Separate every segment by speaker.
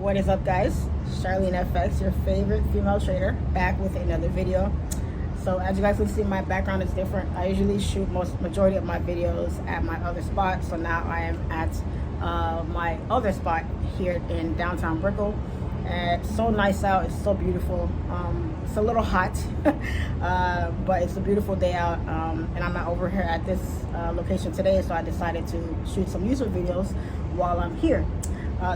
Speaker 1: What is up, guys? Charlene FX, your favorite female trader, back with another video. So as you guys can see, my background is different. I usually shoot majority of my videos at my other spot. So now I am at my other spot here in downtown Brickell. And it's so nice out. It's so beautiful. It's a little hot, but it's a beautiful day out. And I'm not over here at this location today, so I decided to shoot some YouTube videos while I'm here.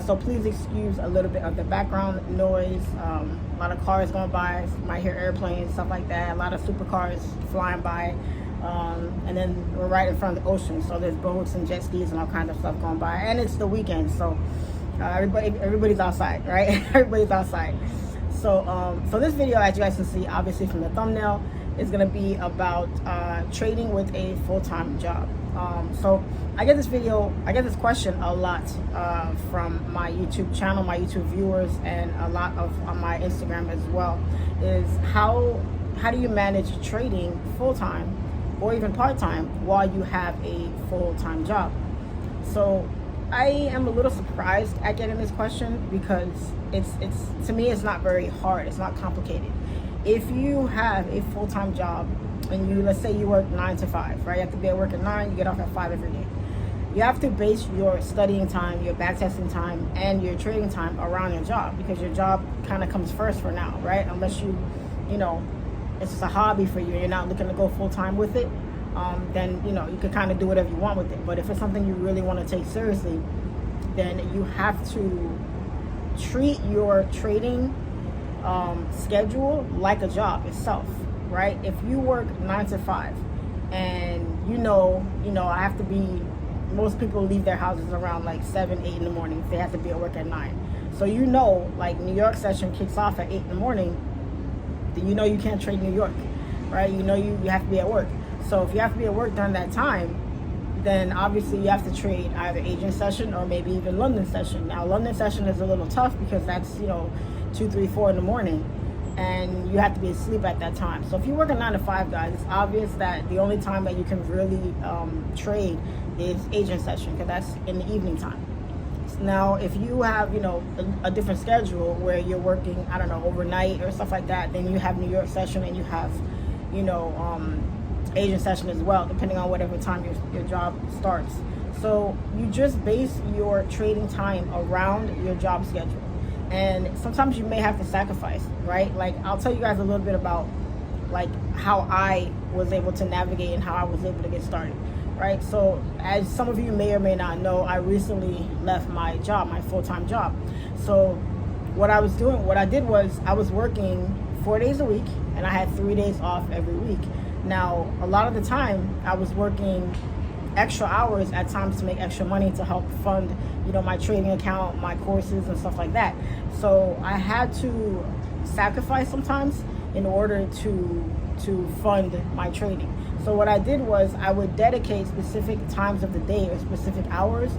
Speaker 1: So please excuse a little bit of the background noise. A lot of cars going by. You might hear airplanes, stuff like that. A lot of supercars flying by. And then we're right in front of the ocean, so there's boats and jet skis and all kinds of stuff going by. And it's the weekend, so everybody's outside, right? Everybody's outside. So so this video, as you guys can see, obviously from the thumbnail, is going to be about trading with a full-time job. So I get this question a lot from my YouTube channel, my YouTube viewers, and a lot of on my Instagram as well. Is how do you manage trading full-time or even part-time while you have a full-time job? So I am a little surprised at getting this question because it's to me it's not very hard. It's not complicated. If you have a full-time job and you, let's say you work 9 to 5, right? You have to be at work at 9, you get off at 5 every day. You have to base your studying time, your backtesting time, and your trading time around your job, because your job kind of comes first for now, right? Unless you know, it's just a hobby for you and you're not looking to go full-time with it, then, you know, you can kind of do whatever you want with it. But if it's something you really want to take seriously, then you have to treat your trading schedule like a job itself, right? If you work 9 to 5 and you know I have to be, most people leave their houses around like 7, 8 in the morning. They have to be at work at 9. So like New York session kicks off at 8 in the morning, then you can't trade New York, right? You have to be at work. So if you have to be at work during that time, then obviously you have to trade either Asian session or maybe even London session. Now London session is a little tough because that's 2, 3, 4 in the morning, and you have to be asleep at that time. So if you work a 9 to 5, guys, it's obvious that the only time that you can really trade is Asian session, because that's in the evening time. Now if you have a different schedule where you're working, I don't know, overnight or stuff like that, then you have New York session and you have Asian session as well, depending on whatever time your job starts. So you just base your trading time around your job schedule. And sometimes you may have to sacrifice, right? Like, I'll tell you guys a little bit about like how I was able to navigate and how I was able to get started, right? So as some of you may or may not know, I recently left my job, my full-time job. So what I did was I was working 4 days a week and I had 3 days off every week. Now, a lot of the time I was working extra hours at times to make extra money to help fund, my trading account, my courses and stuff like that. So I had to sacrifice sometimes in order to fund my trading. So what I did was I would dedicate specific times of the day or specific hours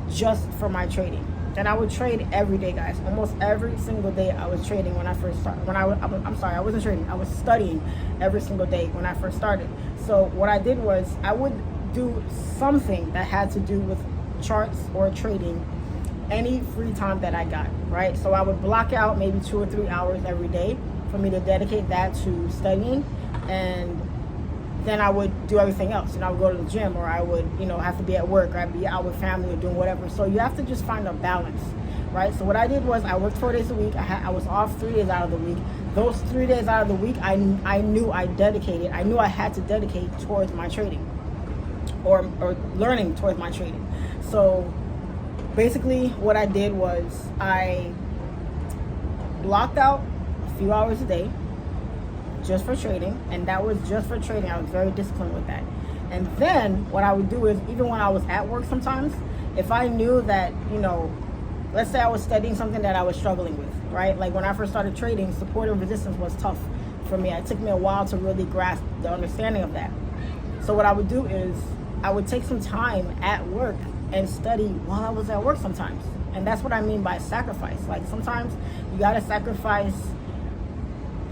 Speaker 1: just for my trading. And I would trade every day, guys. Almost every single day I was trading when I first started. I wasn't trading. I was studying every single day when I first started. So what I did was I would do something that had to do with charts or trading any free time that I got, right? So I would block out maybe 2 or 3 hours every day for me to dedicate that to studying, and then I would do everything else. I would go to the gym, or I would, have to be at work, or I'd be out with family or doing whatever. So you have to just find a balance, right? So what I did was I worked 4 days a week. I was off 3 days out of the week. Those 3 days out of the week, I knew I had to dedicate towards my trading or learning towards my trading. So basically what I did was I blocked out a few hours a day just for trading, and that was just for trading. I was very disciplined with that. And then what I would do is, even when I was at work sometimes, if I knew that, let's say I was studying something that I was struggling with, right? Like when I first started trading, support and resistance was tough for me. It took me a while to really grasp the understanding of that. So what I would do is I would take some time at work and study while I was at work sometimes. And that's what I mean by sacrifice. Like sometimes you gotta sacrifice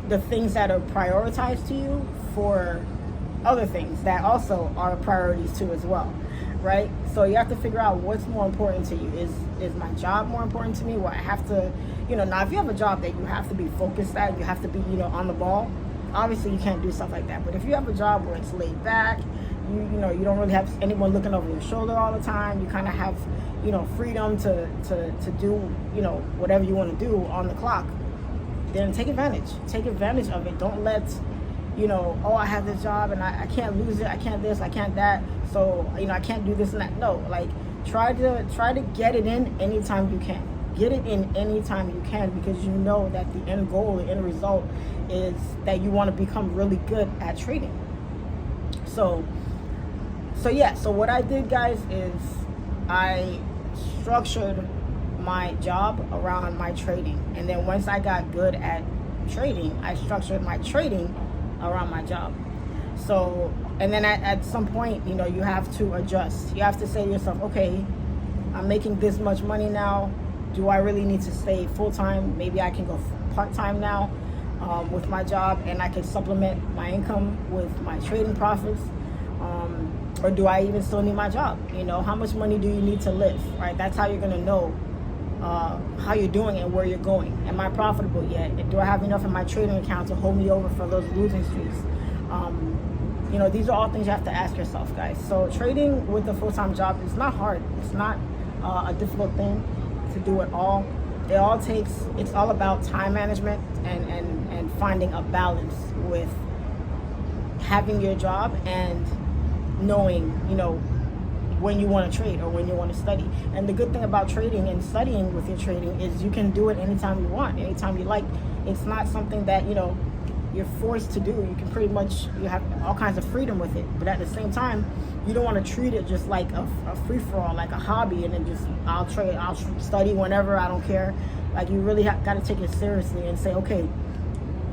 Speaker 1: the things that are prioritized to you for other things that also are priorities too as well. right? So you have to figure out what's more important to you. Is my job more important to me, where I have to, now if you have a job that you have to be focused at, you have to be, on the ball, obviously you can't do stuff like that. But if you have a job where it's laid back, you don't really have anyone looking over your shoulder all the time, you kind of have, freedom to do, whatever you want to do on the clock, then take advantage of it. Don't let, oh, I have this job and I can't lose it, I can't this, I can't that, so I can't do this and that. No, like try to get it in anytime you can. Get it in anytime you can, because you know that the end goal, the end result is that you want to become really good at trading. So what I did, guys, is I structured my job around my trading, and then once I got good at trading, I structured my trading around my job. So, and then at some point, you have to adjust. You have to say to yourself, okay, I'm making this much money now. Do I really need to stay full-time? Maybe I can go part-time now with my job, and I can supplement my income with my trading profits. Or do I even still need my job? How much money do you need to live, right? That's how you're gonna know how you're doing and where you're going. Am I profitable yet? Do I have enough in my trading account to hold me over for those losing streaks? These are all things you have to ask yourself, guys. So trading with a full-time job is not hard. It's not a difficult thing to do at all. It's all about time management and finding a balance with having your job and knowing, when you want to trade or when you want to study. And the good thing about trading and studying with your trading is you can do it anytime you want, anytime you like. It's not something that, you're forced to do. You can pretty much, you have all kinds of freedom with it. But at the same time, you don't want to treat it just like a free-for-all, like a hobby, and then just, I'll trade, I'll study whenever, I don't care. Like, you really got to take it seriously and say, okay,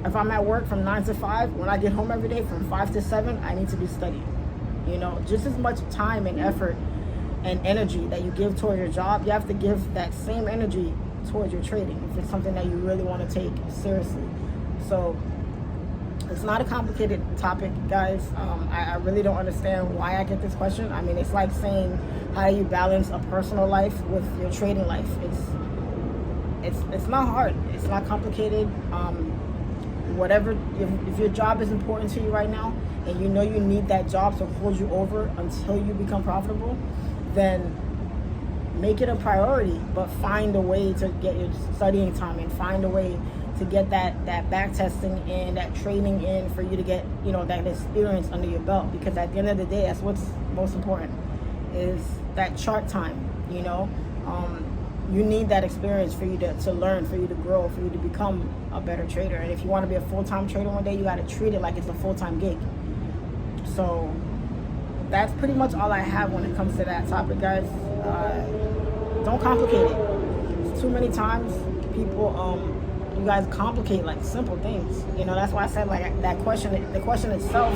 Speaker 1: if I'm at work from 9 to 5, when I get home every day from 5 to 7, I need to be studying. Just as much time and effort and energy that you give toward your job, you have to give that same energy towards your trading if it's something that you really want to take seriously. So it's not a complicated topic, guys. I really don't understand why I get this question. I mean, it's like saying, how do you balance a personal life with your trading life? It's not hard. It's not complicated. If your job is important to you right now, and you need that job to hold you over until you become profitable, then make it a priority, but find a way to get your studying time and find a way to get that back testing in, that training in, for you to get, that experience under your belt. Because at the end of the day, that's what's most important, is that chart time. You need that experience for you to learn, for you to grow, for you to become a better trader. And if you want to be a full-time trader one day, you got to treat it like it's a full-time gig. So that's pretty much all I have when it comes to that topic, guys. Don't complicate it. It's too many times people, you guys complicate like simple things. That's why I said, like, that question itself.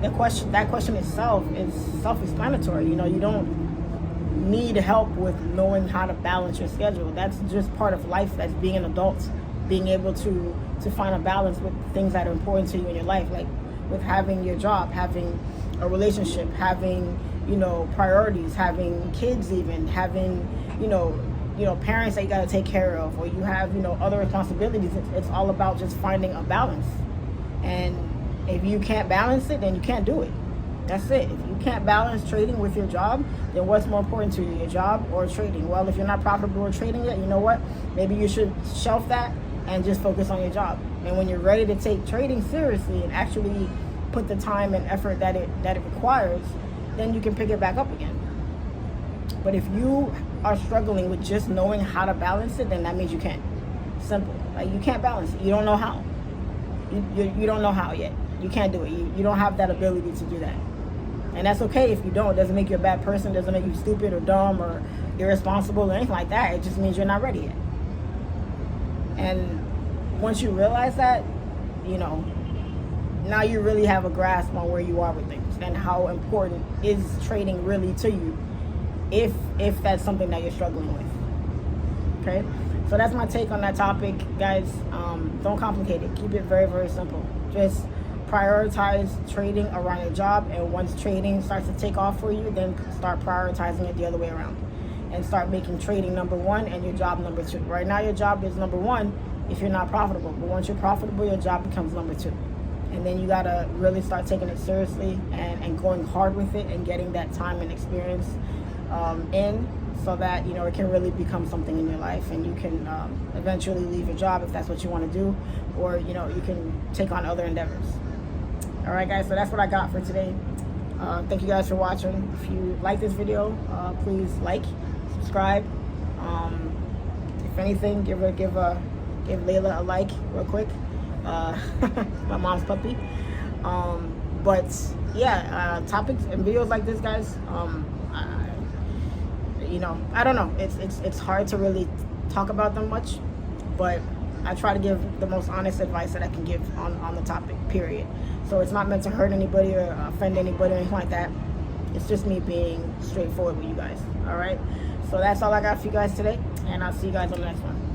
Speaker 1: That question itself is self-explanatory. You don't need help with knowing how to balance your schedule. That's just part of life. That's being an adult, being able to find a balance with things that are important to you in your life, like with having your job, having a relationship, having priorities, having kids, even having parents that you got to take care of, or you have other responsibilities. It's all about just finding a balance. And if you can't balance it, then you can't do it. That's it. If you can't balance trading with your job, then what's more important to you, your job or trading? Well, if you're not profitable or trading yet, you know what? Maybe you should shelf that and just focus on your job. And when you're ready to take trading seriously and actually put the time and effort that it requires, then you can pick it back up again. But if you are struggling with just knowing how to balance it, then that means you can't. Simple. Like, you can't balance it. You don't know how. You don't know how yet. You can't do it. You don't have that ability to do that. And that's okay if you don't. It doesn't make you a bad person. It doesn't make you stupid or dumb or irresponsible or anything like that. It just means you're not ready yet. And once you realize that, now you really have a grasp on where you are with things and how important is trading really to you, if that's something that you're struggling with. Okay? So that's my take on that topic, guys. Don't complicate it. Keep it very, very simple. Just prioritize trading around your job, and once trading starts to take off for you, then start prioritizing it the other way around and start making trading number one and your job number two. Right now your job is number one if you're not profitable, but once you're profitable, your job becomes number two. And then you gotta really start taking it seriously and going hard with it and getting that time and experience in, so that it can really become something in your life, and you can eventually leave your job if that's what you want to do, or you can take on other endeavors. All right, guys, so that's what I got for today. Thank you guys for watching. If you like this video, please like, subscribe. If anything, give Layla a like real quick. My mom's puppy. But yeah, topics and videos like this, guys, I don't know, it's hard to really talk about them much, but I try to give the most honest advice that I can give on the topic, period. So it's not meant to hurt anybody or offend anybody or anything like that. It's just me being straightforward with you guys. All right, so that's all I got for you guys today, and I'll see you guys on the next one.